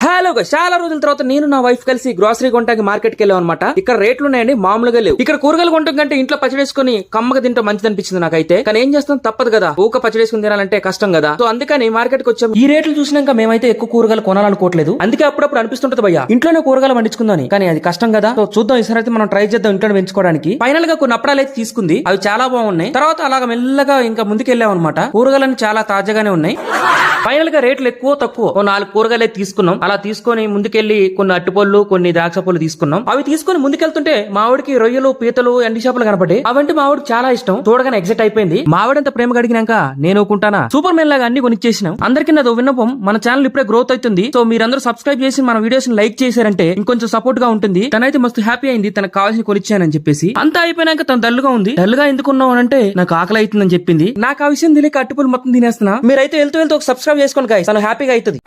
Hello చాలా రోజుల తర్వాత నేను నా వైఫ్ కలిసి గ్రోసరీ కొంటాకి మార్కెట్ కి వెళ్ళాం అనమాట. ఇక్కడ రేట్లు ఉన్నాయండి, మామూలుగా లేవు. ఇక్కడ కూరగాయలు కొంటాం కంటే ఇంట్లో పచ్చడేసుకుని కమ్మగా తింటే మంచిది అనిపించింది నాకైతే. కానీ ఏం చేస్తాం, తప్పదు కదా, ఊక పచ్చడేసుకుని తినాలంటే కష్టం కదా. సో అందుకని మార్కెట్ కి వచ్చాం. ఈ రేట్లు చూసినాక మేమైతే ఎక్కువ కూరగాయలు కొనాలనుకోవట్లేదు. అందుకే అప్పుడప్పుడు అనిపిస్తుంటది భయ్యా ఇంట్లోనే కూరగాయలు పండించుకుందాని, కానీ అది కష్టం కదా. సో చూద్దాం, ఈసారి అయితే మనం ట్రై చేద్దాం ఇంట్లో పెంచుకోవడానికి. ఫైనల్ గా కొన్ని అప్పడాలు అయితే తీసుకుంది, అవి చాలా బాగున్నాయి. తర్వాత అలాగా మెల్లగా ఇంకా ముందుకెళ్ళాం అనమాట. కూరగాయలన్నీ చాలా తాజాగానే ఉన్నాయి. ఫైనల్ గా రేట్లు ఎక్కువ తక్కువ 4 కూరగాయలు తీసుకున్నాం. అలా తీసుకొని ముందుకెళ్లి కొన్ని అట్టిపళ్ళు, కొన్ని ద్రాక్ష పళ్ళు తీసుకున్నాం. అవి తీసుకొని ముందుకెళ్తుంటే మావిడికి రొయ్యలు, పీతలు, ఎండి చేపలు కనపడ్డాయి. అవంటే మావిడికి చాలా ఇష్టం. చూడగానే ఎగ్జైట్ అయిపోయింది. మావిడంత ప్రేమ అడిగినాక నేను ఊకుంటానా, సూపర్ మెన్ లాగా అన్ని కొనిచ్చేసినాం. అందరికీ నాదో విన్నపం, మన ఛానల్ ఇప్పుడే గ్రోత్ అవుతుంది. సో మీరందరూ సబ్స్క్రైబ్ చేసి మన వీడియోస్ లైక్ చేశారంటే ఇంకొంచెం సపోర్ట్ గా ఉంటుంది. తనైతే మస్తు హ్యాపీ అయింది, తనకు కావాల్సిన కొనిచ్చానని చెప్పేసి. అంతా అయిపోయినాక తను డల్గా ఉంది. డల్గా ఎందుకున్నావు అంటే నాకు ఆకలి అవుతుందని చెప్పింది. నాకు ఆ విషయం తెలియక అట్టిపళ్ళు మొత్తం తినేస్తున్నా. మీరైతే వెళ్తూ ఒక సబ్స్క్రైబ్ చేసుకోండి గాయ్స్, తను హ్యాపీగా అవుతుంది.